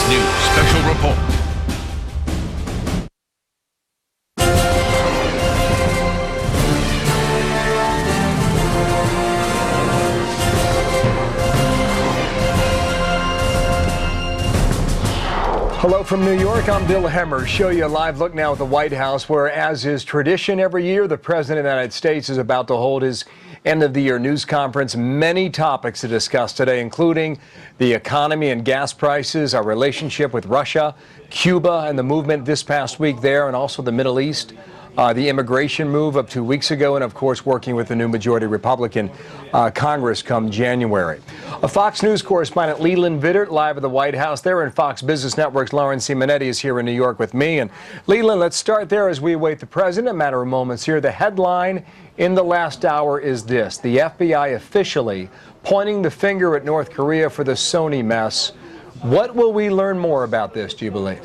News Special Report. Hello from New York, I'm Bill Hemmer. Show you a live look now at the White House, where, as is tradition every year, the President of the United States is about to hold his end-of-the-year news conference. Many topics to discuss today, including the economy and gas prices, our relationship with Russia, Cuba, and the movement this past week there, and also the Middle East. The immigration move up 2 weeks ago, and of course working with the new majority Republican Congress come January. A Fox News correspondent, Leland Vittert, live at the White House there, and Fox Business Network's Lauren Simonetti is here in New York with me. And Leland, let's start there as we await the president. A matter of moments here. The headline in the last hour is this: the FBI officially pointing the finger at North Korea for the Sony mess. What will we learn more about this, do you believe?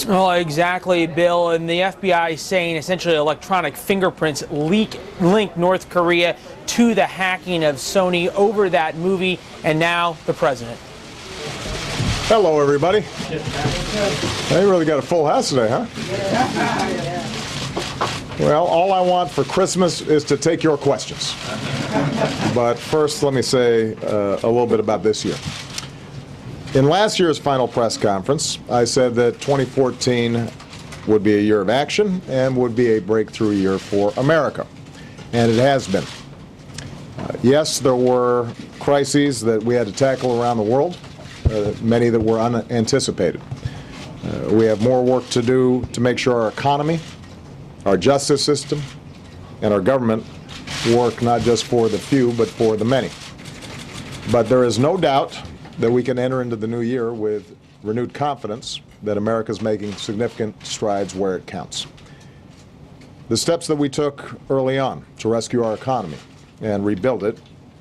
Well, exactly, Bill. And the FBI saying essentially electronic fingerprints link North Korea to the hacking of Sony over that movie, and now the president. Hello, everybody. They really got a full house today, huh? Well, all I want for Christmas is to take your questions. But first, let me say a little bit about this year. In last year's final press conference, I said that 2014 would be a year of action and would be a breakthrough year for America. And it has been. Yes, there were crises that we had to tackle around the world, many that were unanticipated. We have more work to do to make sure our economy, our justice system, and our government work not just for the few, but for the many. But there is no doubt that we can enter into the new year with renewed confidence that America is making significant strides where it counts. The steps that we took early on to rescue our economy and rebuild it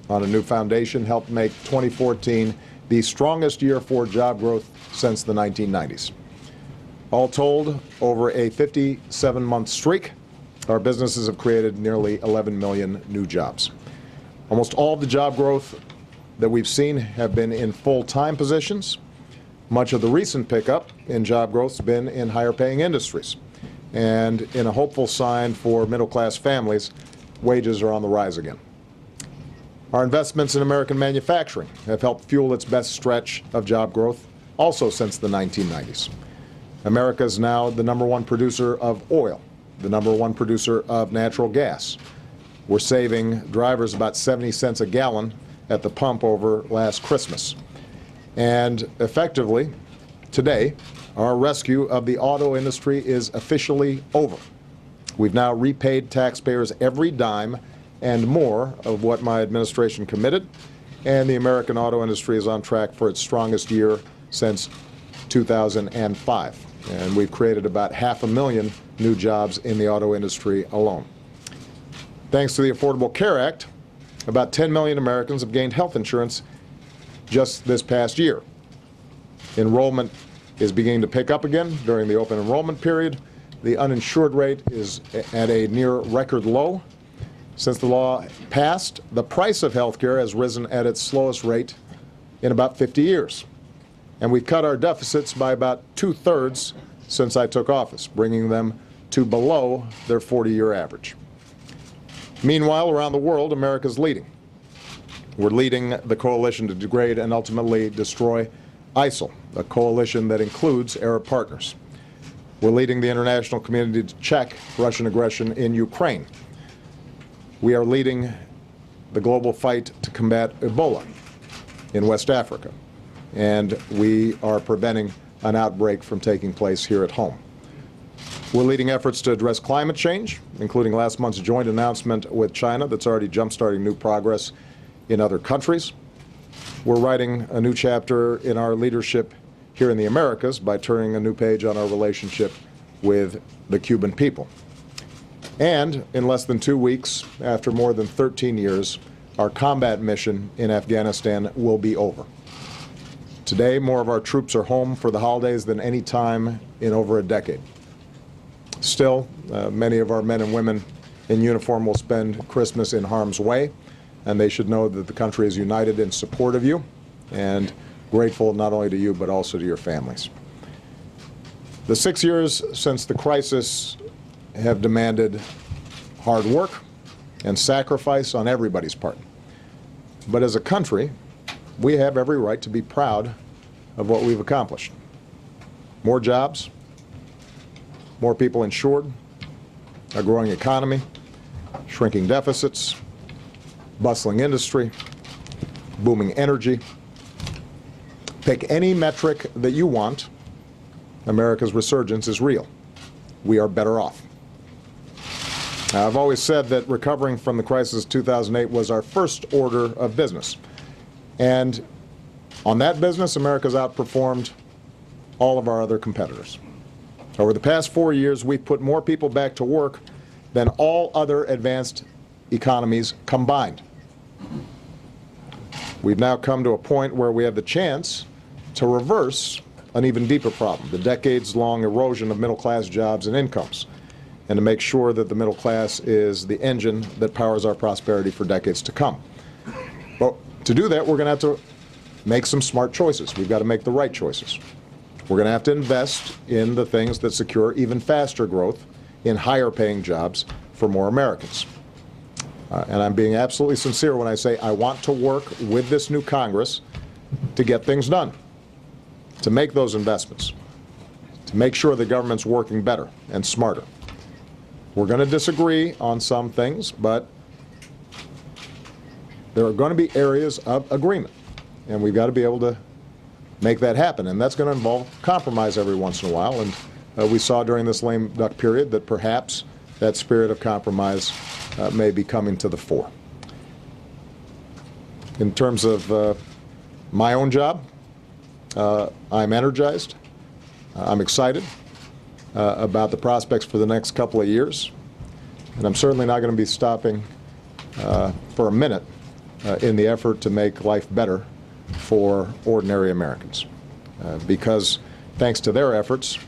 on a new foundation helped make 2014 the strongest year for job growth since the 1990s. All told, over a 57-month streak, our businesses have created nearly 11 million new jobs. Almost all of the job growth that we've seen have been in full-time positions. Much of the recent pickup in job growth has been in higher-paying industries. And in a hopeful sign for middle-class families, wages are on the rise again. Our investments in American manufacturing have helped fuel its best stretch of job growth also since the 1990s. America is now the #1 producer of oil, the #1 producer of natural gas. We're saving drivers about 70 cents a gallon at the pump over last Christmas. And effectively, today, our rescue of the auto industry is officially over. We've now repaid taxpayers every dime and more of what my administration committed, and the American auto industry is on track for its strongest year since 2005. And we've created about 500,000 new jobs in the auto industry alone. Thanks to the Affordable Care Act, about 10 million Americans have gained health insurance just this past year. Enrollment is beginning to pick up again during the open enrollment period. The uninsured rate is at a near record low. Since the law passed, the price of health care has risen at its slowest rate in about 50 years. And we've cut our deficits by about 2/3 since I took office, bringing them to below their 40-year average. Meanwhile, around the world, America's leading. We're leading the coalition to degrade and ultimately destroy ISIL, a coalition that includes Arab partners. We're leading the international community to check Russian aggression in Ukraine. We are leading the global fight to combat Ebola in West Africa. And we are preventing an outbreak from taking place here at home. We're leading efforts to address climate change, including last month's joint announcement with China that's already jump-starting new progress in other countries. We're writing a new chapter in our leadership here in the Americas by turning a new page on our relationship with the Cuban people. And in less than 2 weeks, after more than 13 years, our combat mission in Afghanistan will be over. Today, more of our troops are home for the holidays than any time in over a decade. Still, many of our men and women in uniform will spend Christmas in harm's way, and they should know that the country is united in support of you, and grateful not only to you, but also to your families. The 6 years since the crisis have demanded hard work and sacrifice on everybody's part. But as a country, we have every right to be proud of what we've accomplished. More jobs, more people insured, a growing economy, shrinking deficits, bustling industry, booming energy. Pick any metric that you want, America's resurgence is real. We are better off. Now, I've always said that recovering from the crisis of 2008 was our first order of business. And on that business, America's outperformed all of our other competitors. Over the past 4 years, we've put more people back to work than all other advanced economies combined. We've now come to a point where we have the chance to reverse an even deeper problem, the decades-long erosion of middle-class jobs and incomes, and to make sure that the middle class is the engine that powers our prosperity for decades to come. But to do that, we're going to have to make some smart choices. We've got to make the right choices. We're going to have to invest in the things that secure even faster growth in higher-paying jobs for more Americans. And I'm being absolutely sincere when I say I want to work with this new Congress to get things done, to make those investments, to make sure the government's working better and smarter. We're going to disagree on some things, but there are going to be areas of agreement, and we've got to be able to make that happen, and that's going to involve compromise every once in a while, and we saw during this lame duck period that perhaps that spirit of compromise may be coming to the fore. In terms of my own job, I'm energized, I'm excited about the prospects for the next couple of years, and I'm certainly not going to be stopping for a minute in the effort to make life better for ordinary Americans. Because thanks to their efforts,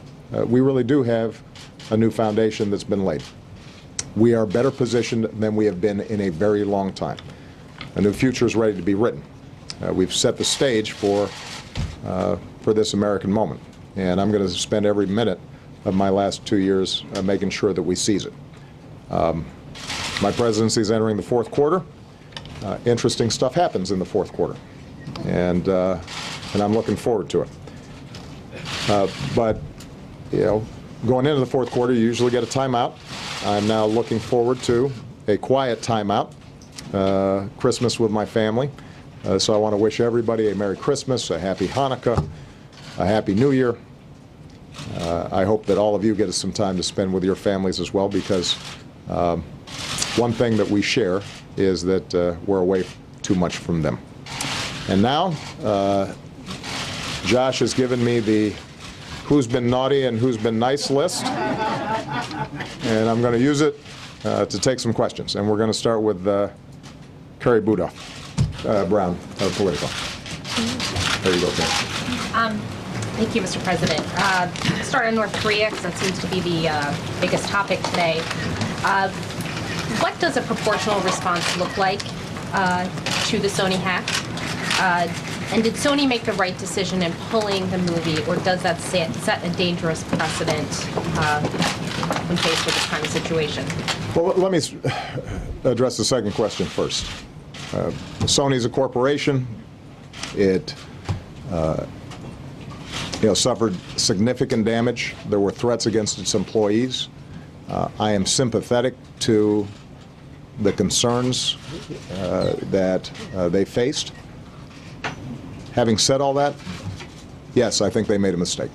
we really do have a new foundation that's been laid. We are better positioned than we have been in a very long time. A new future is ready to be written. We've set the stage for this American moment, and I'm going to spend every minute of my last 2 years making sure that we seize it. My presidency is entering the fourth quarter. Interesting stuff happens in the fourth quarter, and I'm looking forward to it. But you know, going into the fourth quarter, you usually get a timeout. I'm now looking forward to a quiet timeout, Christmas with my family. So I want to wish everybody a Merry Christmas, a Happy Hanukkah, a Happy New Year. I hope that all of you get some time to spend with your families as well, because one thing that we share is that we're away too much from them. And now, Josh has given me the who's been naughty and who's been nice list, and I'm going to use it to take some questions. And we're going to start with Carrie Buda, Brown, Politico. There you go, Carrie. Thank you, Mr. President. Start in North Korea, because that seems to be the biggest topic today. What does a proportional response look like to the Sony hack? And did Sony make the right decision in pulling the movie, or does that set a dangerous precedent when faced with this kind of situation? Well, let me address the second question first. Sony's a corporation. It suffered significant damage. There were threats against its employees. I am sympathetic to the concerns that they faced. Having said all that, yes, I think they made a mistake.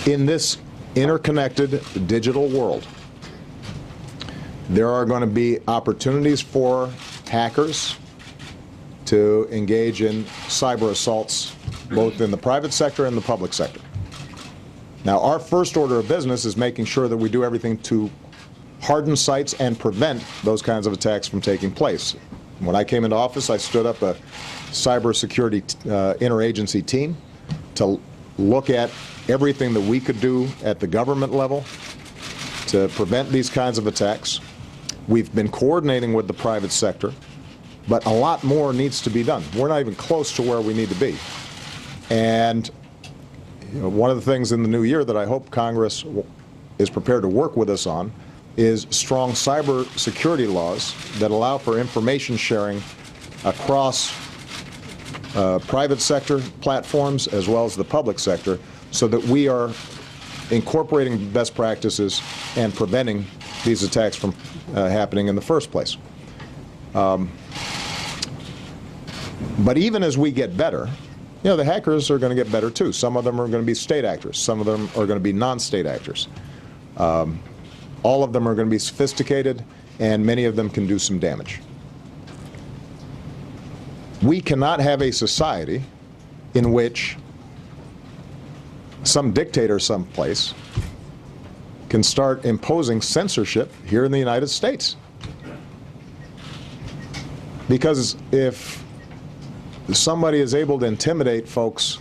In this interconnected digital world, there are going to be opportunities for hackers to engage in cyber assaults, both in the private sector and the public sector. Now, our first order of business is making sure that we do everything to harden sites and prevent those kinds of attacks from taking place. When I came into office, I stood up a cybersecurity interagency team to look at everything that we could do at the government level to prevent these kinds of attacks. We've been coordinating with the private sector But a lot more needs to be done. We're not even close to where we need to be. And one of the things in the new year that I hope Congress is prepared to work with us on is strong cyber security laws that allow for information sharing across private sector platforms as well as the public sector, so that we are incorporating best practices and preventing these attacks from happening in the first place. But even as we get better, the hackers are going to get better too. Some of them are going to be state actors. Some of them are going to be non-state actors. All of them are going to be sophisticated, and many of them can do some damage. We cannot have a society in which some dictator someplace can start imposing censorship here in the United States. Because if somebody is able to intimidate folks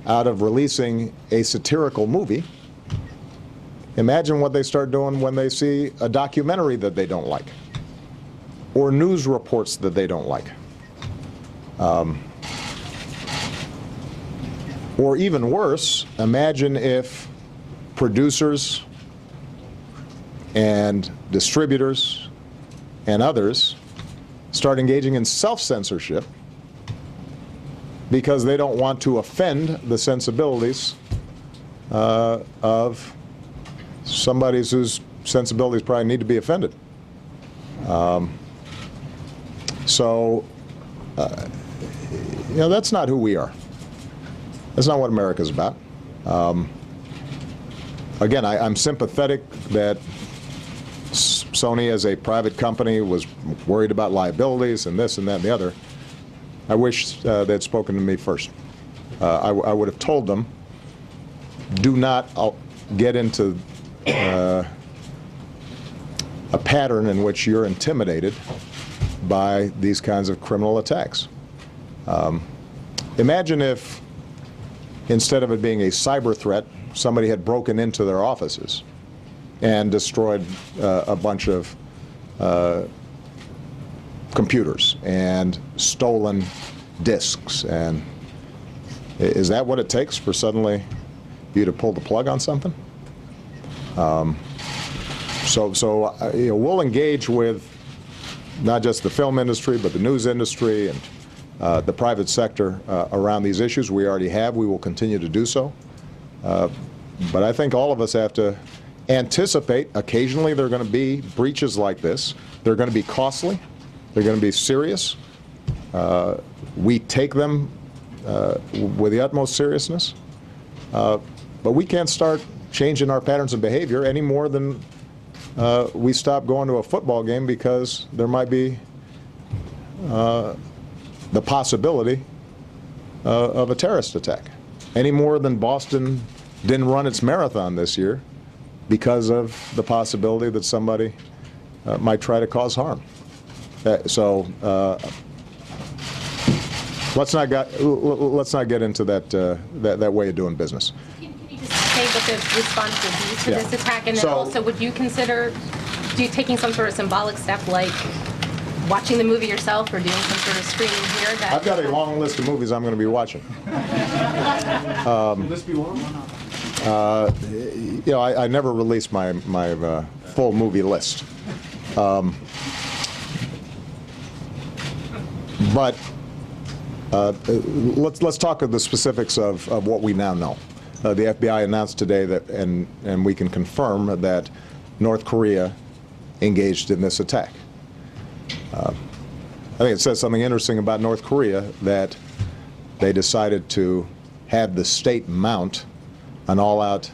out of releasing a satirical movie, imagine what they start doing when they see a documentary that they don't like, or news reports that they don't like. Or even worse, imagine if producers and distributors and others start engaging in self-censorship because they don't want to offend the sensibilities of somebody whose sensibilities probably need to be offended. That's not who we are. That's not what America's about. Again, I'm sympathetic that Sony, as a private company, was worried about liabilities and this and that and the other. I wish they'd spoken to me first. I would have told them, do not get into a pattern in which you're intimidated by these kinds of criminal attacks. Imagine if, instead of it being a cyber threat, somebody had broken into their offices and destroyed a bunch of computers and stolen disks. And is that what it takes for suddenly you to pull the plug on something? We'll engage with not just the film industry, but the news industry and the private sector around these issues. We already have. We will continue to do so. But I think all of us have to anticipate occasionally there are going to be breaches like this. They're going to be costly. They're going to be serious. We take them with the utmost seriousness. But we can't start changing our patterns of behavior any more than we stop going to a football game because there might be the possibility of a terrorist attack. Any more than Boston didn't run its marathon this year because of the possibility that somebody might try to cause harm. Let's not get into that way of doing business. Can you just say what the response would be to this attack, and then also would you consider taking some sort of symbolic step like watching the movie yourself or doing some sort of screening here? I've got a long list of movies I'm going to be watching. Will this be one? I never release my full movie list. But let's talk of the specifics of what we now know. The FBI announced today that, and we can confirm that North Korea engaged in this attack. I think it says something interesting about North Korea that they decided to have the state mount an all-out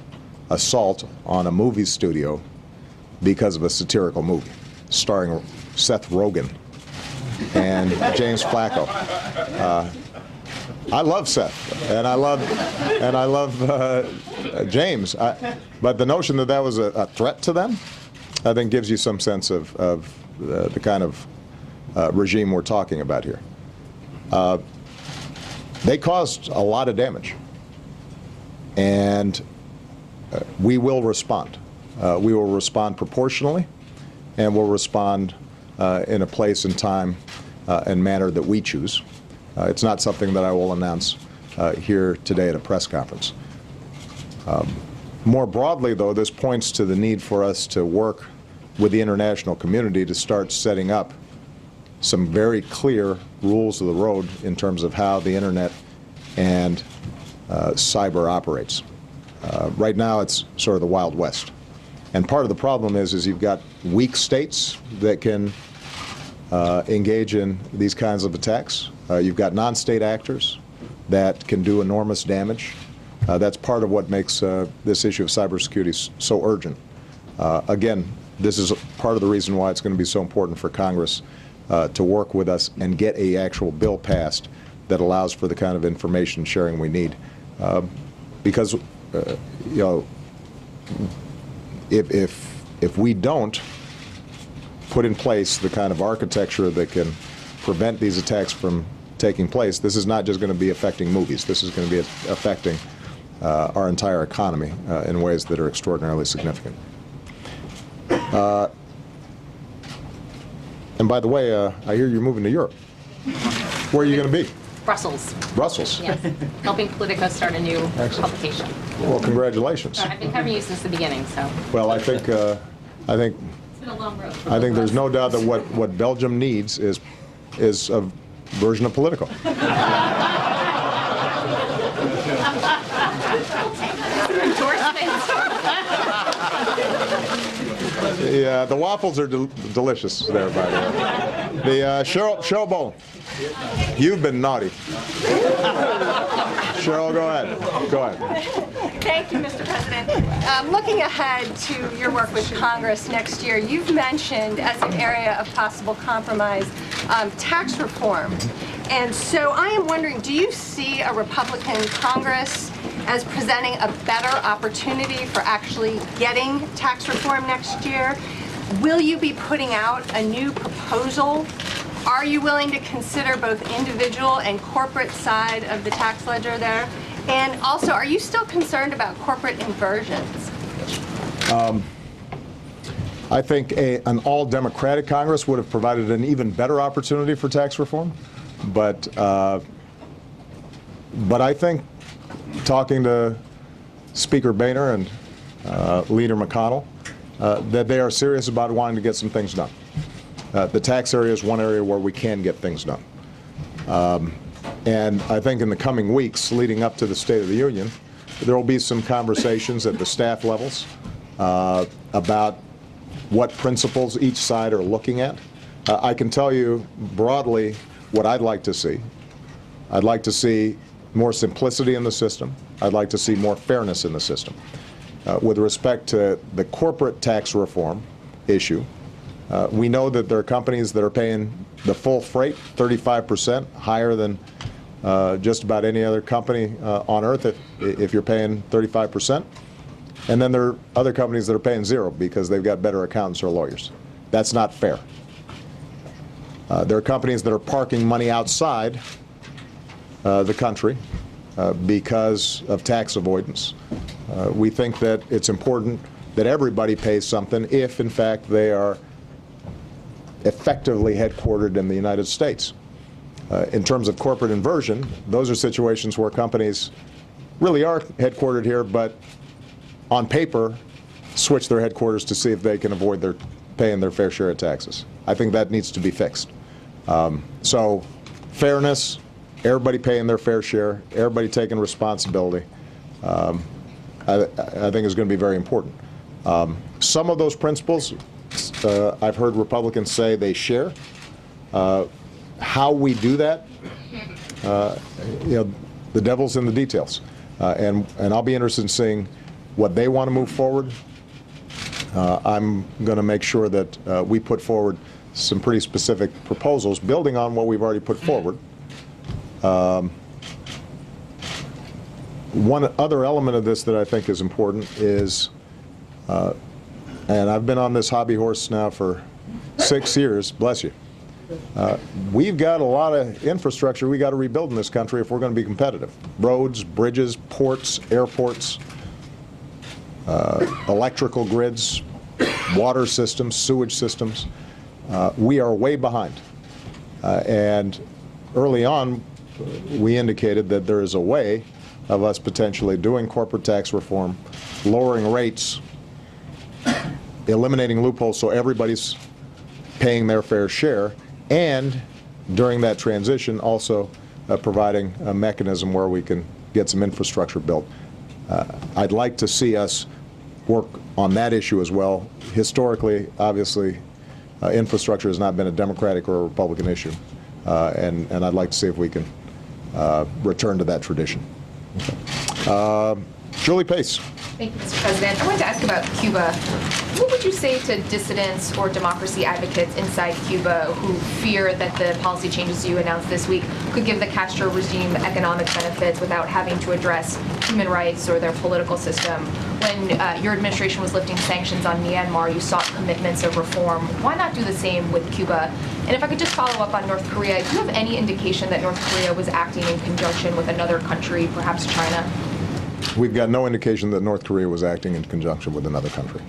assault on a movie studio because of a satirical movie starring Seth Rogen and James Flacco. I love Seth, and I love James. But the notion that that was a threat to them, I think, gives you some sense of the kind of regime we're talking about here. They caused a lot of damage, and we will respond. We will respond proportionally, and we'll respond in a place and time and manner that we choose. It's not something that I will announce here today at a press conference. More broadly, though, this points to the need for us to work with the international community to start setting up some very clear rules of the road in terms of how the internet and cyber operates. Right now, it's sort of the Wild West. And part of the problem is you've got weak states that can engage in these kinds of attacks. You've got non-state actors that can do enormous damage. That's part of what makes this issue of cybersecurity so urgent. Again, this is part of the reason why it's going to be so important for Congress to work with us and get an actual bill passed that allows for the kind of information sharing we need. Because, you know, if we don't put in place the kind of architecture that can prevent these attacks from taking place, this is not just going to be affecting movies. This is going to be affecting our entire economy in ways that are extraordinarily significant. And by the way, I hear you're moving to Europe. Where are you going to be? Brussels. Brussels. Yes. Helping Politico start a new publication. Well, congratulations. I've been covering you since the beginning, so. Well, I think It's been a long road. I think there's no doubt that what Belgium needs is a version of Politico. The waffles are delicious there, by the way. The Cheryl Bowen, you've been naughty. Cheryl, go ahead. Go ahead. Thank you, Mr. President. Looking ahead to your work with Congress next year, you've mentioned as an area of possible compromise tax reform. And so I am wondering, do you see a Republican Congress as presenting a better opportunity for actually getting tax reform next year? Will you be putting out a new proposal? Are you willing to consider both individual and corporate side of the tax ledger there? And also, are you still concerned about corporate inversions? I think an all-Democratic Congress would have provided an even better opportunity for tax reform. But I think talking to Speaker Boehner and Leader McConnell, that they are serious about wanting to get some things done. The tax area is one area where we can get things done. And I think in the coming weeks leading up to the State of the Union, there will be some conversations at the staff levels about what principles each side are looking at. I can tell you broadly what I'd like to see. I'd like to see more simplicity in the system. I'd like to see more fairness in the system. With respect to the corporate tax reform issue, we know that there are companies that are paying the full freight, 35%, higher than just about any other company on earth if you're paying 35%. And then there are other companies that are paying zero because they've got better accountants or lawyers. That's not fair. There are companies that are parking money outside the country because of tax avoidance. We think that it's important that everybody pays something if, in fact, they are effectively headquartered in the United States. In terms of corporate inversion, those are situations where companies really are headquartered here, but on paper switch their headquarters to see if they can avoid paying their fair share of taxes. I think that needs to be fixed. So fairness, everybody paying their fair share, everybody taking responsibility, I think is going to be very important. Some of those principles, I've heard Republicans say they share. How we do that, the devil's in the details. And I'll be interested in seeing what they want to move forward. I'm going to make sure that we put forward some pretty specific proposals, building on what we've already put forward. One other element of this that I think is important is, and I've been on this hobby horse now for 6 years, bless you. We've got a lot of infrastructure we got to rebuild in this country if we're going to be competitive. Roads, bridges, ports, airports, electrical grids, water systems, sewage systems. We are way behind. And early on, we indicated that there is a way of us potentially doing corporate tax reform, lowering rates, eliminating loopholes so everybody's paying their fair share, and during that transition also providing a mechanism where we can get some infrastructure built. I'd like to see us work on that issue as well. Historically, obviously, infrastructure has not been a Democratic or a Republican issue, and I'd like to see if we can return to that tradition. Julie Pace. Thank you, Mr. President. I wanted to ask about Cuba. What would you say to dissidents or democracy advocates inside Cuba who fear that the policy changes you announced this week could give the Castro regime economic benefits without having to address human rights or their political system? When your administration was lifting sanctions on Myanmar, you sought commitments of reform. Why not do the same with Cuba? And if I could just follow up on North Korea, do you have any indication that North Korea was acting in conjunction with another country, perhaps China? We've got no indication that North Korea was acting in conjunction with another country.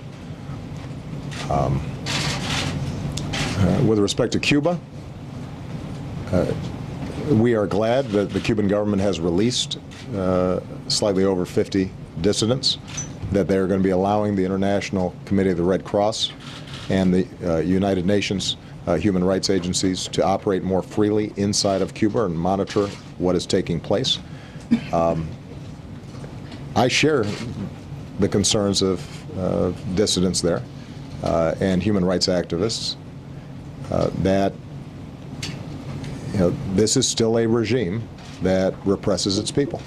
With respect to Cuba, we are glad that the Cuban government has released slightly over 50 dissidents, that they're going to be allowing the International Committee of the Red Cross and the United Nations human rights agencies to operate more freely inside of Cuba and monitor what is taking place. I share the concerns of dissidents there and human rights activists that this is still a regime that represses its people.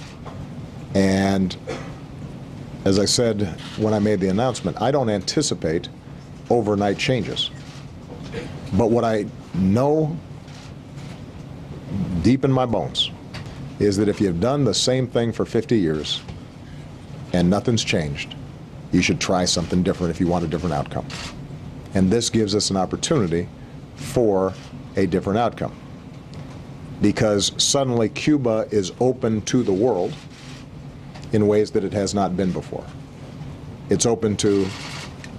And as I said when I made the announcement, I don't anticipate overnight changes. But what I know deep in my bones is that if you've done the same thing for 50 years and nothing's changed, you should try something different if you want a different outcome. And this gives us an opportunity for a different outcome, because suddenly Cuba is open to the world in ways that it has not been before. It's open to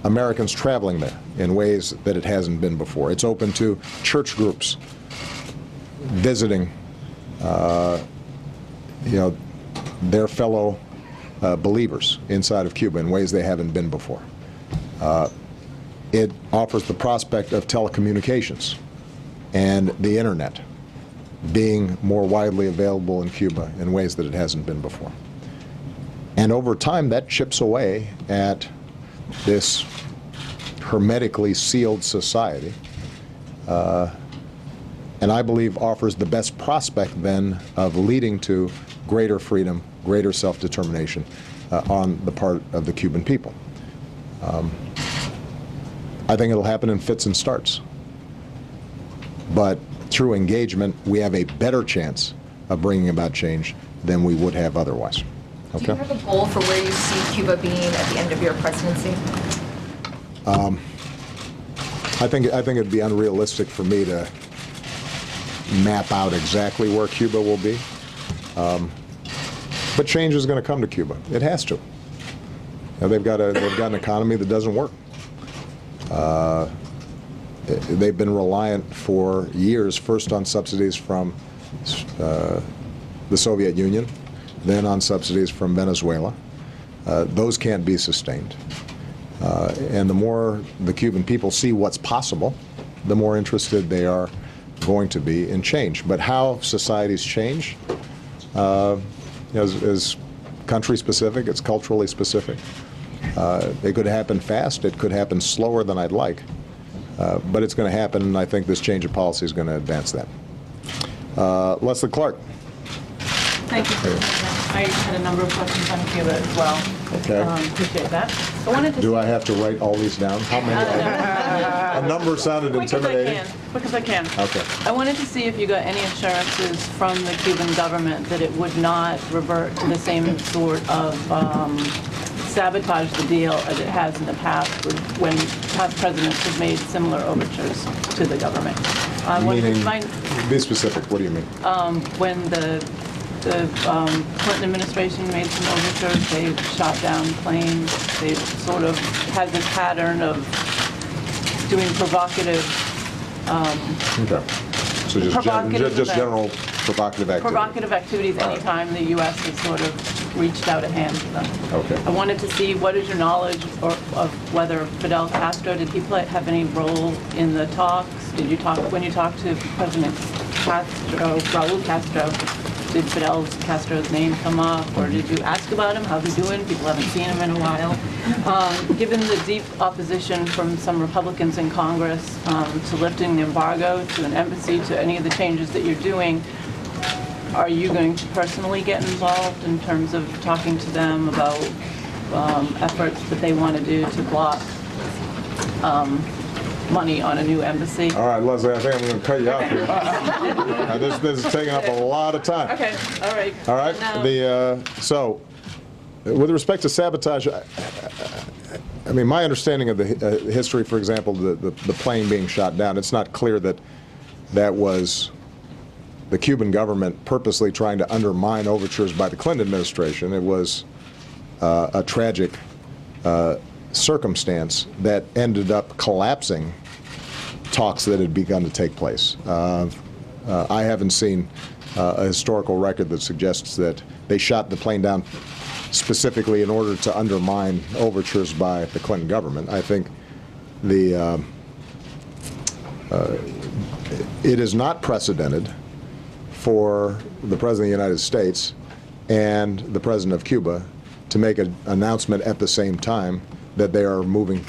Americans traveling there in ways that it hasn't been before. It's open to church groups visiting their fellow believers inside of Cuba in ways they haven't been before. It offers the prospect of telecommunications and the internet being more widely available in Cuba in ways that it hasn't been before. And over time, that chips away at this hermetically sealed society, and I believe offers the best prospect then of leading to greater freedom, greater self-determination on the part of the Cuban people. I think it'll happen in fits and starts. But through engagement, we have a better chance of bringing about change than we would have otherwise. Okay? Do you have a goal for where you see Cuba being at the end of your presidency? I think it'd be unrealistic for me to map out exactly where Cuba will be. But change is going to come to Cuba. It has to. They've got an economy that doesn't work. They've been reliant for years, first on subsidies from the Soviet Union, then on subsidies from Venezuela. Those can't be sustained. And the more the Cuban people see what's possible, the more interested they are going to be in change. But how societies change is country specific, it's culturally specific. It could happen fast, it could happen slower than I'd like, but it's going to happen, and I think this change of policy is going to advance that. Leslie Clark. Thank you, President. I had a number of questions on Cuba as well. Okay. Appreciate that. I wanted to Do I have to write all these down? How many? A number sounded intimidating. Quick as I can. Okay. I wanted to see if you got any assurances from the Cuban government that it would not revert to the same sort of sabotage the deal as it has in the past when past presidents have made similar overtures to the government. Meaning, be specific, what do you mean? When the Clinton administration made some overtures, they shot down planes. They sort of had this pattern of doing provocative So just Provocative general provocative activity. provocative activities anytime the U.S. has sort of reached out a hand to them. Okay. I wanted to see what is your knowledge of whether Fidel Castro, did he have any role in the talks? Did you talk, when you talked to President Castro, Raul Castro, did Fidel Castro's name come up, or did you ask about him? How's he doing? People haven't seen him in a while. Given the deep opposition from some Republicans in Congress to lifting the embargo, to an embassy, to any of the changes that you're doing, are you going to personally get involved in terms of talking to them about efforts that they want to do to block money on a new embassy? All right, Leslie, I think I'm going to cut you off here. This is taking up a lot of time. Okay, all right. All right. Now- So, with respect to sabotage, I mean, my understanding of the history, for example, the plane being shot down, it's not clear that that was the Cuban government purposely trying to undermine overtures by the Clinton administration. It was a tragic circumstance that ended up collapsing talks that had begun to take place. I haven't seen a historical record that suggests that they shot the plane down specifically in order to undermine overtures by the Clinton government. I think it is not precedented for the President of the United States and the President of Cuba to make an announcement at the same time that they are moving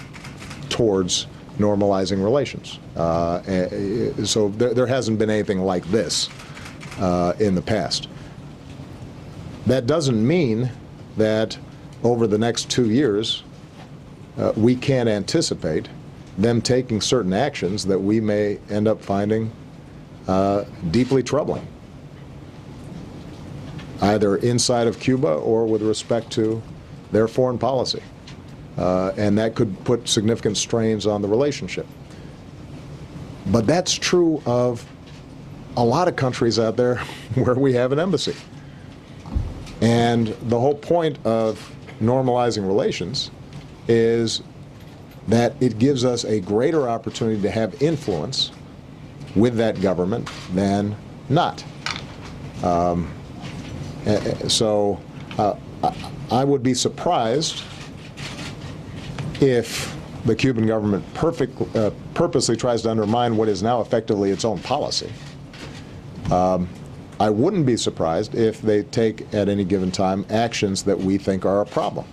towards normalizing relations. So there hasn't been anything like this in the past. That doesn't mean that over the next 2 years we can't anticipate them taking certain actions that we may end up finding deeply troubling, either inside of Cuba or with respect to their foreign policy. And that could put significant strains on the relationship. But that's true of a lot of countries out there where we have an embassy. And the whole point of normalizing relations is that it gives us a greater opportunity to have influence with that government than not. So I would be surprised if the Cuban government purposely tries to undermine what is now effectively its own policy. I wouldn't be surprised if they take, at any given time, actions that we think are a problem.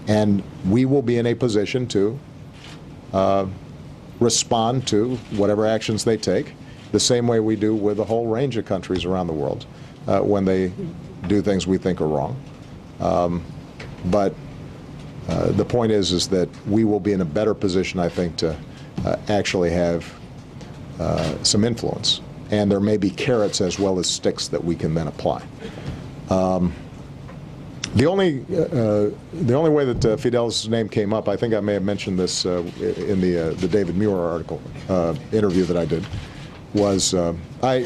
And we will be in a position to respond to whatever actions they take, the same way we do with a whole range of countries around the world when they do things we think are wrong. But the point is that we will be in a better position, I think, to actually have some influence. And there may be carrots as well as sticks that we can then apply. The only way that Fidel's name came up, I think I may have mentioned this in the David Muir article interview that I did, was I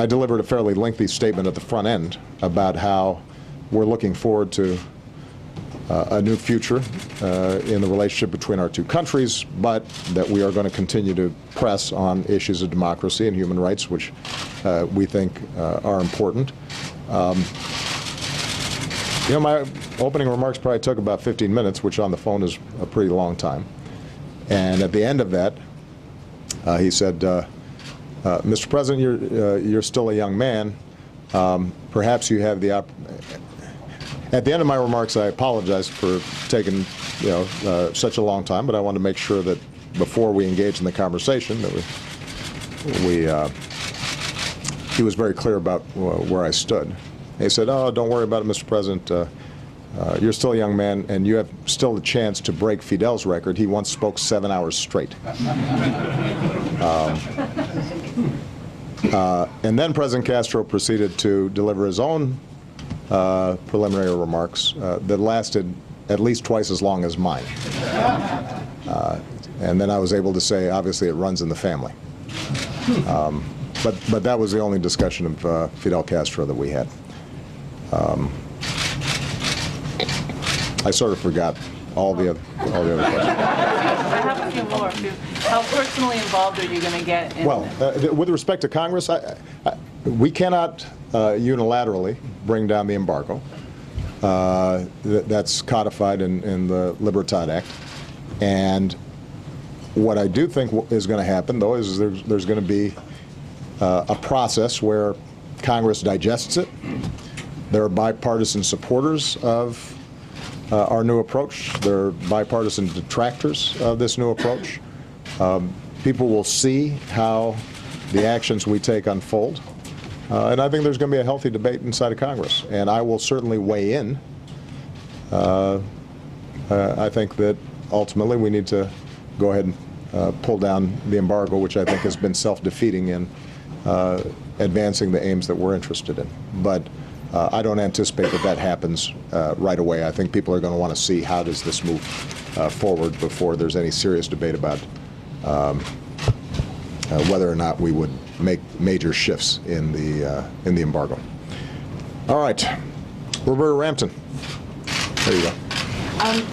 delivered a fairly lengthy statement at the front end about how we're looking forward to a new future in the relationship between our two countries, but that we are going to continue to press on issues of democracy and human rights, which we think are important. You know, my opening remarks probably took about 15 minutes, which on the phone is a pretty long time. And at the end of that, he said, Mr. President, you're still a young man. Perhaps you have the At the end of my remarks, I apologized for taking, such a long time, but I wanted to make sure that before we engage in the conversation, that he was very clear about where I stood. He said, "Oh, don't worry about it, Mr. President. You're still a young man, and you have still the chance to break Fidel's record. He once spoke 7 hours straight." And then President Castro proceeded to deliver his own preliminary remarks that lasted at least twice as long as mine. And then I was able to say, obviously, it runs in the family. But that was the only discussion of Fidel Castro that we had. I sort of forgot all the other questions. I have a few more. How personally involved are you going to get in Well, with respect to Congress, we cannot unilaterally bring down the embargo. That's codified in the Libertad Act. And what I do think is going to happen, though, is there's going to be a process where Congress digests it. There are bipartisan supporters of our new approach. There are bipartisan detractors of this new approach. People will see how the actions we take unfold. And I think there's going to be a healthy debate inside of Congress. And I will certainly weigh in. I think that ultimately we need to go ahead and pull down the embargo, which I think has been self-defeating in advancing the aims that we're interested in. But I don't anticipate that happens right away. I think people are going to want to see how does this move forward before there's any serious debate about whether or not we would make major shifts in the embargo. All right, Roberta Rampton. There you go.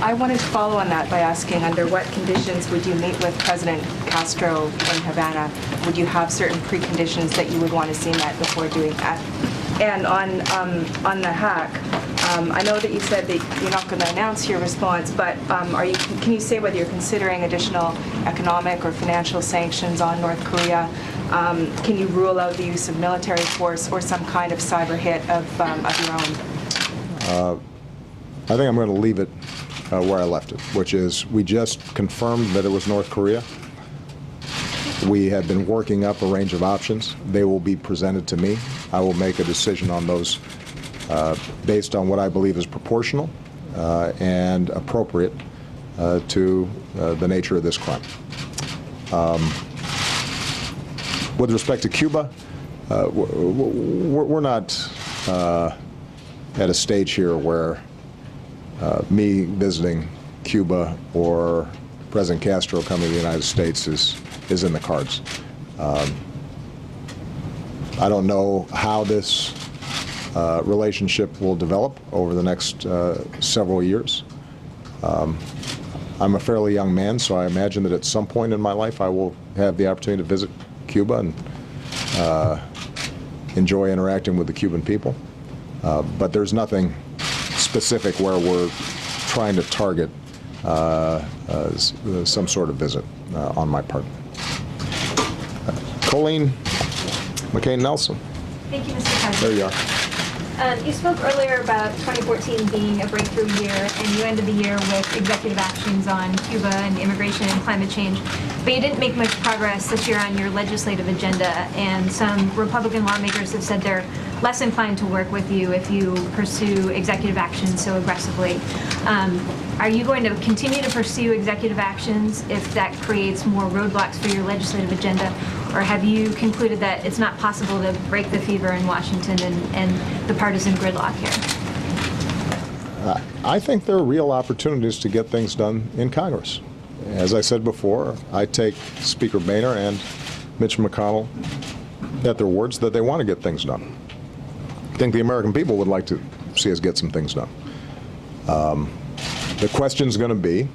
I wanted to follow on that by asking, under what conditions would you meet with President Castro in Havana? Would you have certain preconditions that you would want to see met before doing that? And on the hack, I know that you said that you're not going to announce your response, but can you say whether you're considering additional economic or financial sanctions on North Korea? Can you rule out the use of military force or some kind of cyber hit of your own? I think I'm going to leave it where I left it, which is we just confirmed that it was North Korea. We have been working up a range of options. They will be presented to me. I will make a decision on those based on what I believe is proportional and appropriate to the nature of this crime. With respect to Cuba, we're not at a stage here where me visiting Cuba or President Castro coming to the United States is in the cards. I don't know how this relationship will develop over the next several years. I'm a fairly young man, so I imagine that at some point in my life I will have the opportunity to visit Cuba and enjoy interacting with the Cuban people. But there's nothing specific where we're trying to target some sort of visit on my part. Colleen McCain-Nelson. Thank you, Mr. President. There you are. You spoke earlier about 2014 being a breakthrough year, and you ended the year with executive actions on Cuba and immigration and climate change. But you didn't make much progress this year on your legislative agenda, and some Republican lawmakers have said they're less inclined to work with you if you pursue executive actions so aggressively. Are you going to continue to pursue executive actions if that creates more roadblocks for your legislative agenda, or have you concluded that it's not possible to break the fever in Washington and the partisan gridlock here? I think there are real opportunities to get things done in Congress. As I said before, I take Speaker Boehner and Mitch McConnell at their words that they want to get things done. I think the American people would like to see us get some things done. The question's going to be,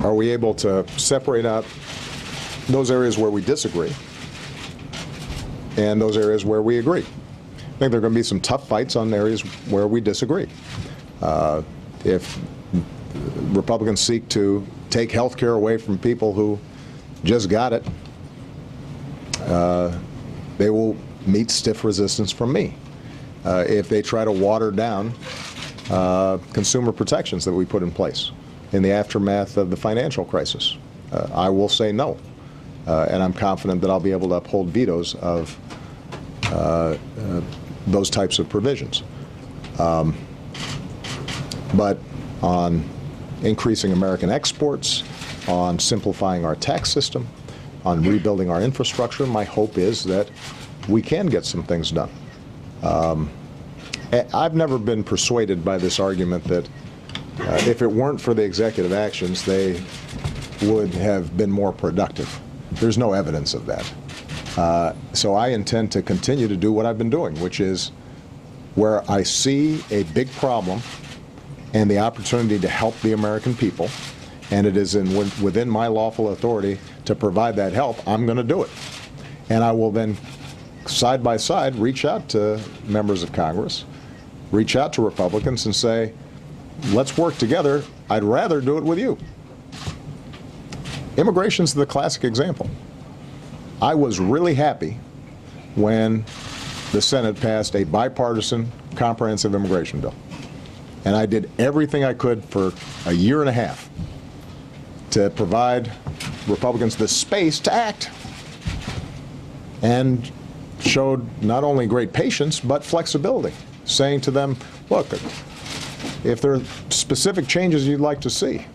are we able to separate out those areas where we disagree and those areas where we agree? I think there are going to be some tough fights on areas where we disagree. If Republicans seek to take health care away from people who just got it, they will meet stiff resistance from me. If they try to water down consumer protections that we put in place in the aftermath of the financial crisis, I will say no. And I'm confident that I'll be able to uphold vetoes of those types of provisions. But on increasing American exports, on simplifying our tax system, on rebuilding our infrastructure, my hope is that we can get some things done. I've never been persuaded by this argument that if it weren't for the executive actions, they would have been more productive. There's no evidence of that. So I intend to continue to do what I've been doing, which is where I see a big problem and the opportunity to help the American people, and it is within my lawful authority to provide that help, I'm going to do it. And I will then, side by side, reach out to members of Congress, reach out to Republicans and say, let's work together. I'd rather do it with you. Immigration's the classic example. I was really happy when the Senate passed a bipartisan comprehensive immigration bill. And I did everything I could for a year and a half to provide Republicans the space to act, and showed not only great patience but flexibility, saying to them, look, if there are specific changes you'd like to see,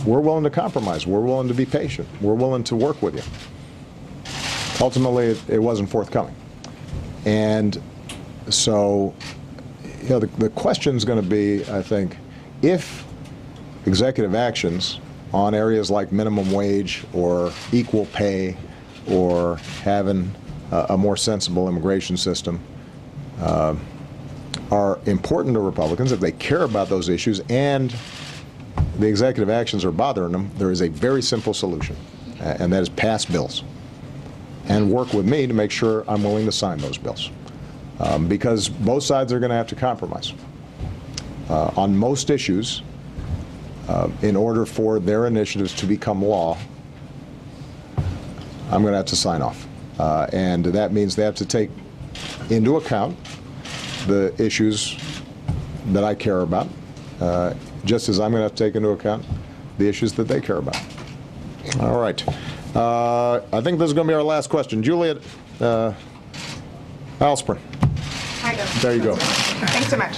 we're willing to compromise, we're willing to be patient, we're willing to work with you. Ultimately, it wasn't forthcoming. And so, you know, the question's going to be, I think, if executive actions on areas like minimum wage or equal pay or having a more sensible immigration system are important to Republicans, if they care about those issues and the executive actions are bothering them, there is a very simple solution, and that is pass bills and work with me to make sure I'm willing to sign those bills. Because both sides are going to have to compromise. On most issues, in order for their initiatives to become law, I'm going to have to sign off. And that means they have to take into account the issues that I care about, just as I'm going to have to take into account the issues that they care about. All right. I think this is going to be our last question. Juliet Alsprin. There you go. Thanks so much.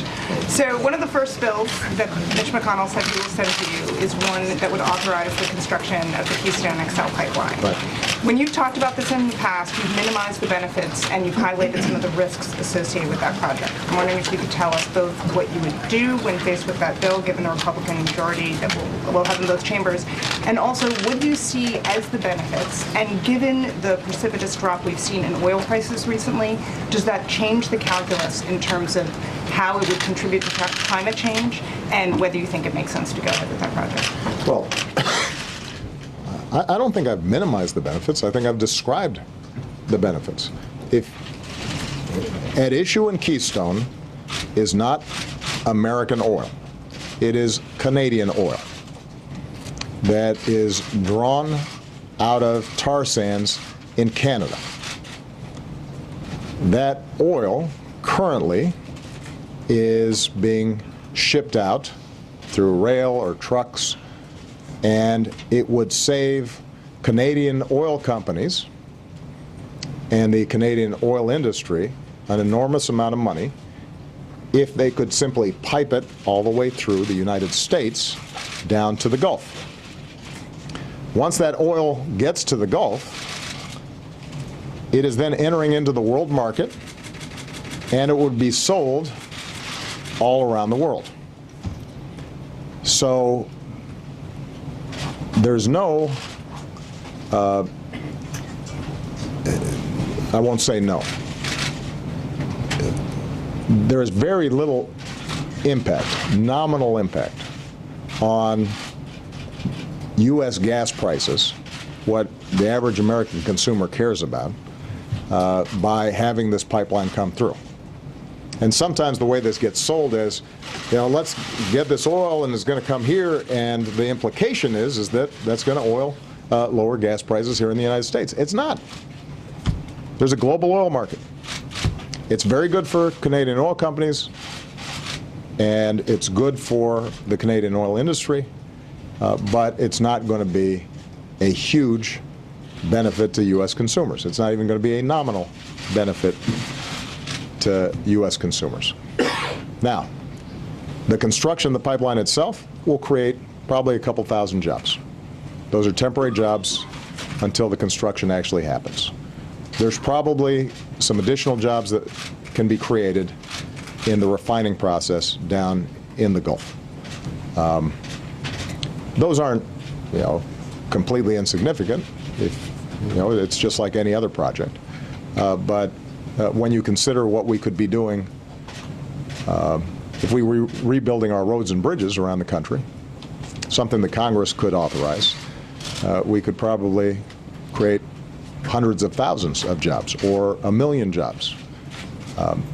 So one of the first bills that Mitch McConnell said he will send to you is one that would authorize the construction of the Keystone XL pipeline. Right. When you've talked about this in the past, you've minimized the benefits and you've highlighted some of the risks associated with that project. I'm wondering if you could tell us both what you would do when faced with that bill, given the Republican majority that we'll have in both chambers, and also what do you see as the benefits? And given the precipitous drop we've seen in oil prices recently, does that change the calculus in terms of how it would contribute to climate change and whether you think it makes sense to go ahead with that project? Well, I don't think I've minimized the benefits. I think I've described the benefits. If at issue in Keystone is not American oil, it is Canadian oil that is drawn out of tar sands in Canada. That oil currently is being shipped out through rail or trucks, and it would save Canadian oil companies and the Canadian oil industry an enormous amount of money if they could simply pipe it all the way through the United States down to the Gulf. Once that oil gets to the Gulf, it is then entering into the world market, and it would be sold all around the world. So there's no, I won't say no. There is very little impact, nominal impact, on U.S. gas prices, what the average American consumer cares about, by having this pipeline come through. And sometimes the way this gets sold is, you know, let's get this oil and it's going to come here, and the implication is that that's going to lower gas prices here in the United States. It's not. There's a global oil market. It's very good for Canadian oil companies, and it's good for the Canadian oil industry, but it's not going to be a huge benefit to U.S. consumers. It's not even going to be a nominal benefit to U.S. consumers. Now, the construction of the pipeline itself will create probably a couple thousand jobs. Those are temporary jobs until the construction actually happens. There's probably some additional jobs that can be created in the refining process down in the Gulf. Those aren't, you know, completely insignificant. It's just like any other project. But when you consider what we could be doing if we were rebuilding our roads and bridges around the country, something that Congress could authorize, we could probably create hundreds of thousands of jobs or 1 million jobs.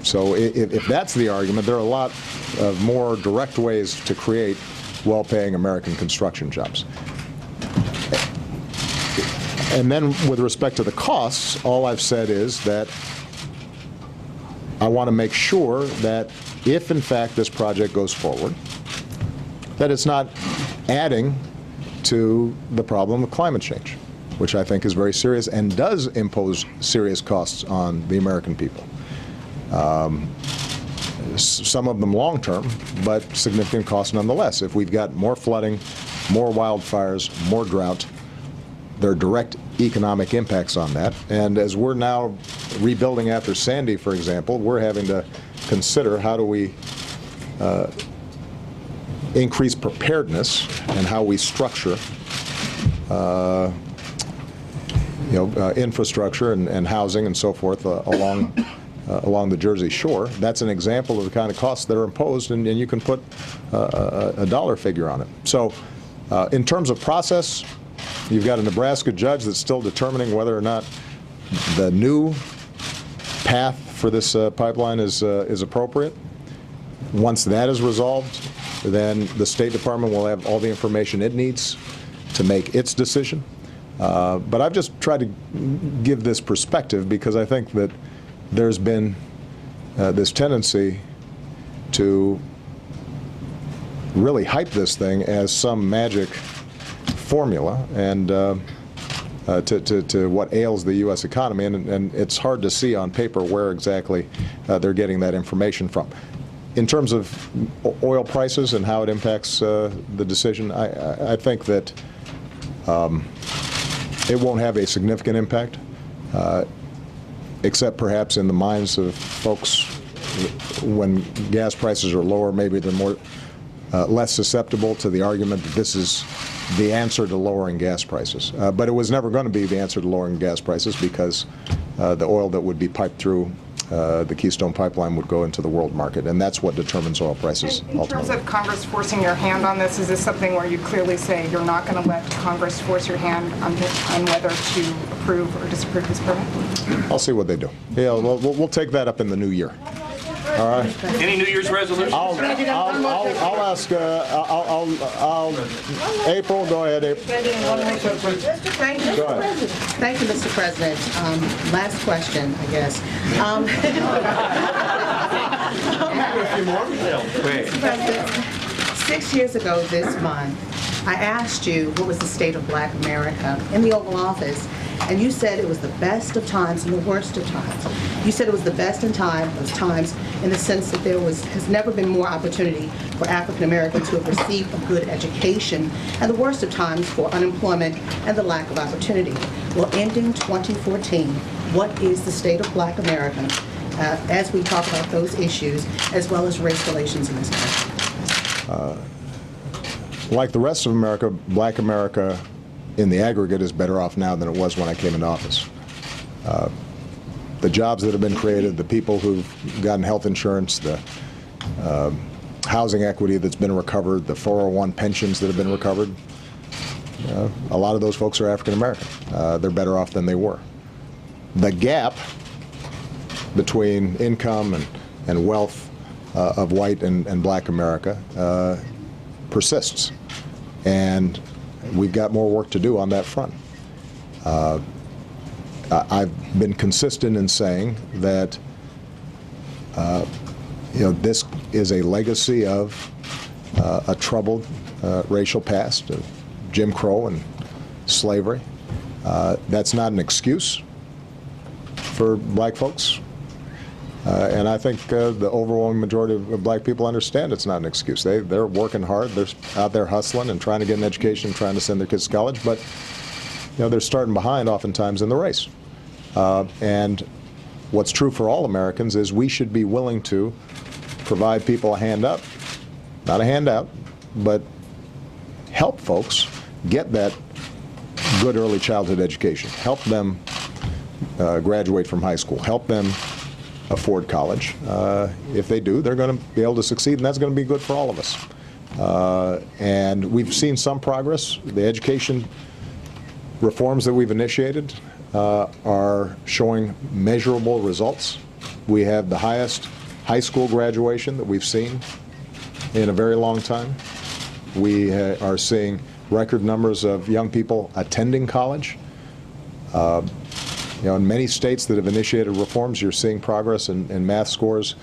So if that's the argument, there are a lot of more direct ways to create well-paying American construction jobs. And then with respect to the costs, all I've said is that I want to make sure that if, in fact, this project goes forward, that it's not adding to the problem of climate change, which I think is very serious and does impose serious costs on the American people. Some of them long-term, but significant costs nonetheless. If we've got more flooding, more wildfires, more drought, there are direct economic impacts on that. And as we're now rebuilding after Sandy, for example, we're having to consider how do we increase preparedness and how we structure infrastructure and housing and so forth along the Jersey Shore. That's an example of the kind of costs that are imposed, and you can put a dollar figure on it. So in terms of process, you've got a Nebraska judge that's still determining whether or not the new path for this pipeline is appropriate. Once that is resolved, then the State Department will have all the information it needs to make its decision. But I've just tried to give this perspective because I think that there's been this tendency to really hype this thing as some magic formula and to what ails the U.S. economy, and it's hard to see on paper where exactly they're getting that information from. In terms of oil prices and how it impacts the decision, I think that it won't have a significant impact, except perhaps in the minds of folks when gas prices are lower, maybe they're less susceptible to the argument that this is the answer to lowering gas prices. But it was never going to be the answer to lowering gas prices because the oil that would be piped through the Keystone Pipeline would go into the world market, and that's what determines oil prices ultimately. In terms of Congress forcing your hand on this, is this something where you clearly say you're not going to let Congress force your hand on whether to approve or disapprove this permit? I'll see what they do. Yeah, we'll take that up in the new year. All right. Any New Year's resolutions? I'll ask. April, go ahead. April. Go ahead. Thank you, Mr. President. Last question, I guess. Mr. President, 6 years ago this month, I asked you what was the state of Black America in the Oval Office, and you said it was the best of times and the worst of times. You said it was the best of times in the sense that there has never been more opportunity for African Americans who have received a good education, and the worst of times for unemployment and the lack of opportunity. Well, ending 2014, what is the state of Black America as we talk about those issues, as well as race relations in this country? Like the rest of America, Black America in the aggregate is better off now than it was when I came into office. The jobs that have been created, the people who've gotten health insurance, the housing equity that's been recovered, the 401 pensions that have been recovered, a lot of those folks are African American. They're better off than they were. The gap between income and wealth of white and Black America persists, and we've got more work to do on that front. I've been consistent in saying that this is a legacy of a troubled racial past, of Jim Crow and slavery. That's not an excuse for Black folks. And I think the overwhelming majority of Black people understand it's not an excuse. They're working hard. They're out there hustling and trying to get an education, trying to send their kids to college. But they're starting behind oftentimes in the race. And what's true for all Americans is we should be willing to provide people a hand up, not a handout, but help folks get that good early childhood education. Help them graduate from high school. Help them afford college. If they do, they're going to be able to succeed, and that's going to be good for all of us. And we've seen some progress. The education reforms that we've initiated are showing measurable results. We have the highest high school graduation that we've seen in a very long time. We are seeing record numbers of young people attending college. In many states that have initiated reforms, you're seeing progress in math scores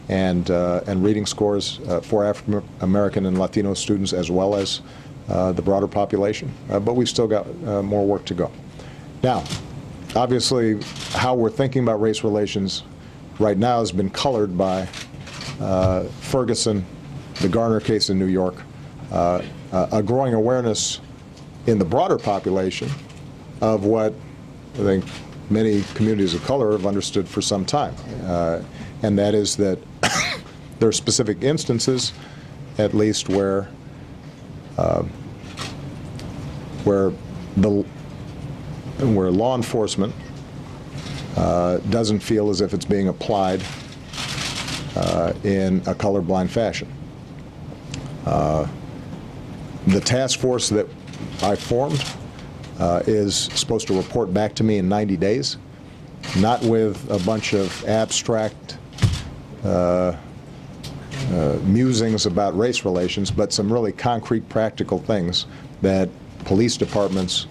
and reading scores for African American and Latino students, as well as the broader population. But we've still got more work to go. Now, obviously, how we're thinking about race relations right now has been colored by Ferguson, the Garner case in New York, a growing awareness in the broader population of what I think many communities of color have understood for some time, and that is that there are specific instances, at least, where law enforcement doesn't feel as if it's being applied in a colorblind fashion. The task force that I formed is supposed to report back to me in 90 days, not with a bunch of abstract musings about race relations, but some really concrete, practical things that police departments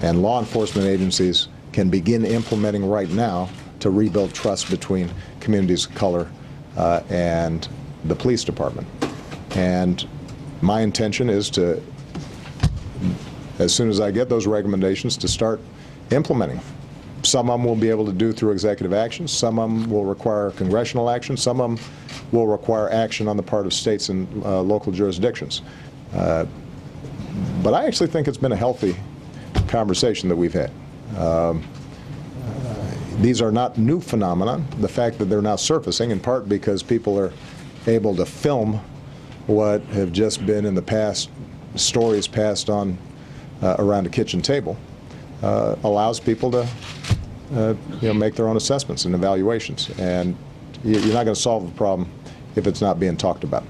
and law enforcement agencies can begin implementing right now to rebuild trust between communities of color and the police department. And my intention is to, as soon as I get those recommendations, to start implementing. Some of them we'll be able to do through executive action. Some of them will require congressional action. Some of them will require action on the part of states and local jurisdictions. But I actually think it's been a healthy conversation that we've had. These are not new phenomena. The fact that they're now surfacing, in part because people are able to film what have just been in the past stories passed on around a kitchen table, allows people to make their own assessments and evaluations. And you're not going to solve the problem if it's not being talked about.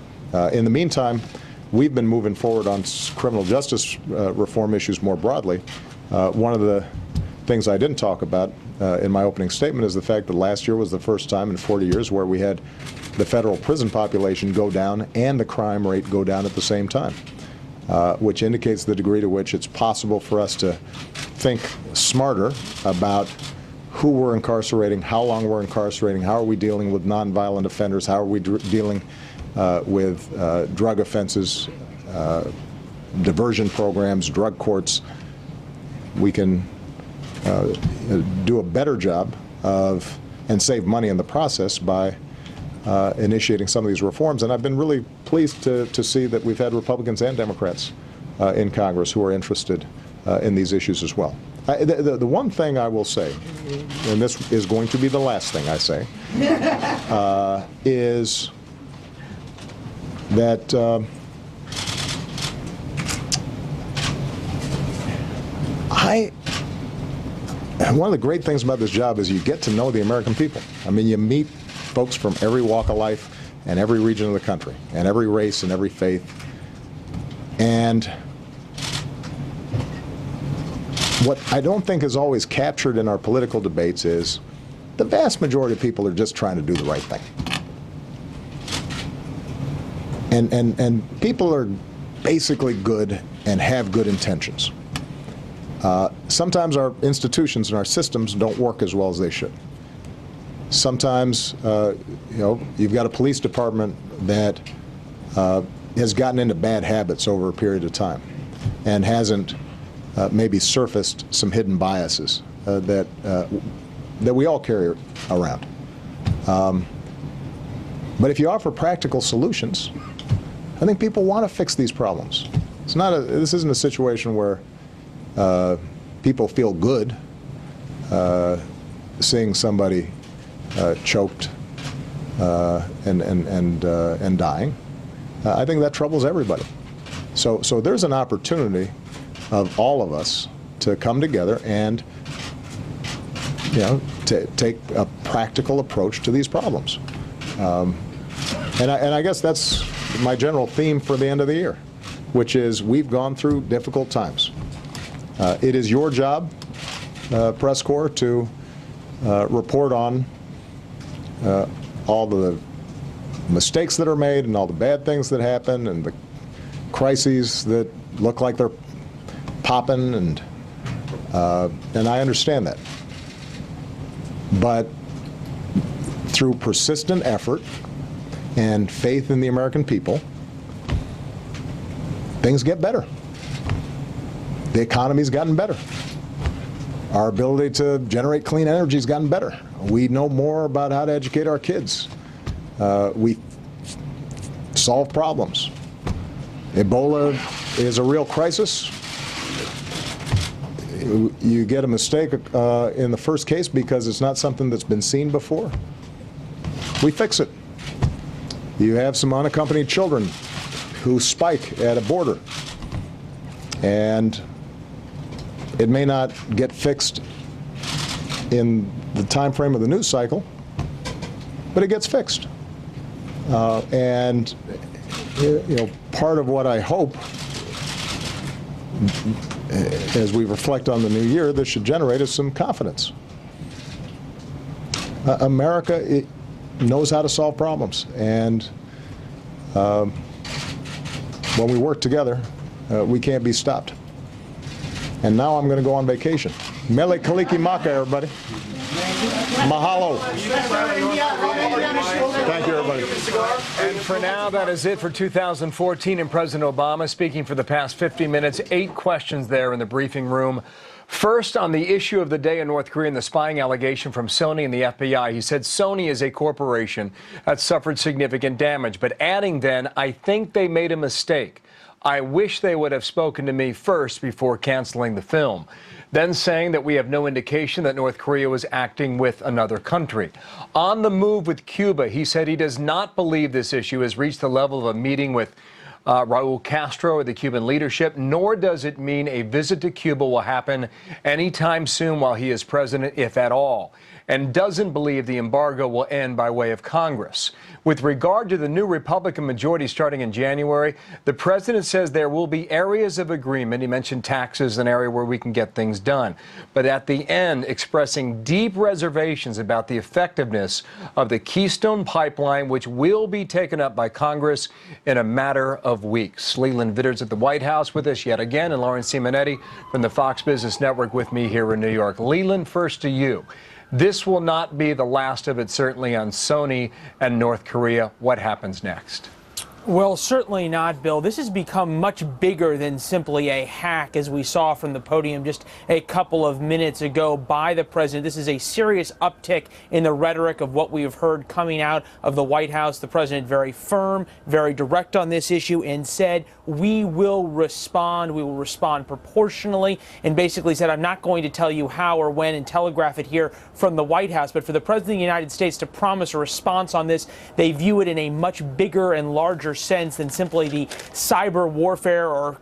In the meantime, we've been moving forward on criminal justice reform issues more broadly. One of the things I didn't talk about in my opening statement is the fact that last year was the first time in 40 years where we had the federal prison population go down and the crime rate go down at the same time, which indicates the degree to which it's possible for us to think smarter about who we're incarcerating, how long we're incarcerating, how are we dealing with nonviolent offenders, how are we dealing with drug offenses, diversion programs, drug courts. We can do a better job of, and save money in the process by initiating some of these reforms. And I've been really pleased to see that we've had Republicans and Democrats in Congress who are interested in these issues as well. The one thing I will say, and this is going to be the last thing I say, is that one of the great things about this job is you get to know the American people. I mean, you meet folks from every walk of life and every region of the country and every race and every faith. And what I don't think is always captured in our political debates is the vast majority of people are just trying to do the right thing. And people are basically good and have good intentions. Sometimes our institutions and our systems don't work as well as they should. Sometimes, you've got a police department that has gotten into bad habits over a period of time and hasn't maybe surfaced some hidden biases that we all carry around. But if you offer practical solutions, I think people want to fix these problems. This isn't a situation where people feel good seeing somebody choked and dying. I think that troubles everybody. So there's an opportunity of all of us to come together and to take a practical approach to these problems. And I guess that's my general theme for the end of the year, which is we've gone through difficult times. It is your job, press corps, to report on all the mistakes that are made and all the bad things that happen and the crises that look like they're popping, and I understand that. But through persistent effort and faith in the American people, things get better. The economy's gotten better. Our ability to generate clean energy has gotten better. We know more about how to educate our kids. We solve problems. Ebola is a real crisis. You get a mistake in the first case because it's not something that's been seen before. We fix it. You have some unaccompanied children who spike at a border, and it may not get fixed in the time frame of the news cycle, but it gets fixed. And part of what I hope, as we reflect on the new year, this should generate is some confidence. America knows how to solve problems, and when we work together, we can't be stopped. And now I'm going to go on vacation. Mele Kaliki Maka, everybody. Mahalo. Thank you, everybody. And for now, that is it for 2014. And President Obama speaking for the past 50 minutes. 8 questions there in the briefing room. First, on the issue of the day in North Korea and the spying allegation from Sony and the FBI, he said Sony is a corporation that suffered significant damage. But adding then, I think they made a mistake. I wish they would have spoken to me first before canceling the film. Then saying that we have no indication that North Korea was acting with another country. On the move with Cuba, he said he does not believe this issue has reached the level of a meeting with Raul Castro or the Cuban leadership, nor does it mean a visit to Cuba will happen anytime soon while he is president, if at all, and doesn't believe the embargo will end by way of Congress. With regard to the new Republican majority starting in January, the president says there will be areas of agreement. He mentioned taxes, an area where we can get things done. But at the end, expressing deep reservations about the effectiveness of the Keystone Pipeline, which will be taken up by Congress in a matter of weeks. Leland Vitter's at the White House with us yet again, and Lauren Simonetti from the Fox Business Network with me here in New York. Leland, first to you. This will not be the last of it, certainly on Sony and North Korea. What happens next? Well, certainly not, Bill. This has become much bigger than simply a hack, as we saw from the podium just a couple of minutes ago by the president. This is a serious uptick in the rhetoric of what we have heard coming out of the White House. The president very firm, very direct on this issue, and said, we will respond proportionally, and basically said, I'm not going to tell you how or when and telegraph it here from the White House. But for the president of the United States to promise a response on this, they view it in a much bigger and larger sense than simply the cyber warfare or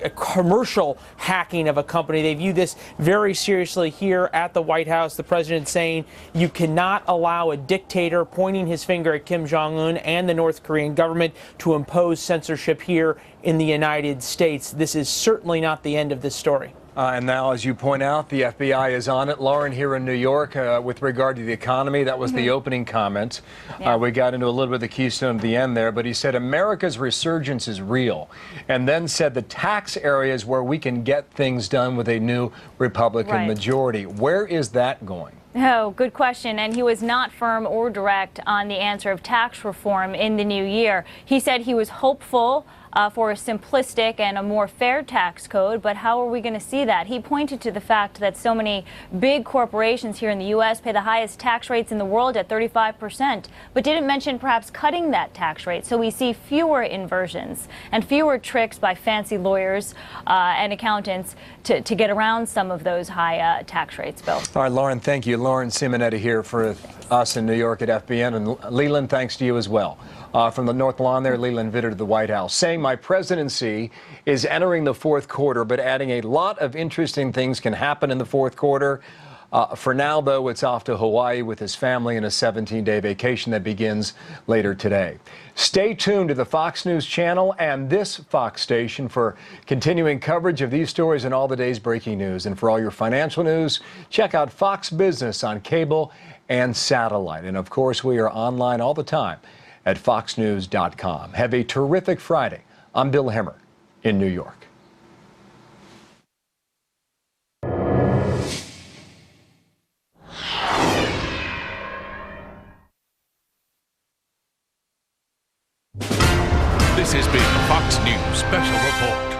a commercial hacking of a company. They view this very seriously here at the White House. The president saying you cannot allow a dictator pointing his finger at Kim Jong-un and the North Korean government to impose censorship here in the United States. This is certainly not the end of this story. And now, as you point out, the FBI is on it. Lauren, here in New York, with regard to the economy, that was the opening comment. Yeah. We got into a little bit of the Keystone at the end there, but he said America's resurgence is real, and then said the tax areas where we can get things done with a new Republican majority. Where is that going? Oh, good question. And he was not firm or direct on the answer of tax reform in the new year. He said he was hopeful for a simplistic and a more fair tax code, but how are we going to see that? He pointed to the fact that so many big corporations here in the U.S. pay the highest tax rates in the world at 35%, but didn't mention perhaps cutting that tax rate. So we see fewer inversions and fewer tricks by fancy lawyers and accountants to get around some of those high tax rates, Bill. All right, Lauren, thank you. Lauren Simonetti here for us in New York at FBN, and Leland, thanks to you as well. From the North Lawn there, Leland Vitter to the White House, saying my presidency is entering the fourth quarter, but adding a lot of interesting things can happen in the fourth quarter. For now, though, it's off to Hawaii with his family and a 17-day vacation that begins later today. Stay tuned to the Fox News channel and this Fox station for continuing coverage of these stories and all the day's breaking news. And for all your financial news, check out Fox Business on cable and satellite. And of course, we are online all the time at foxnews.com. Have a terrific Friday. I'm Bill Hemmer in New York. This has been a Fox News Special Report.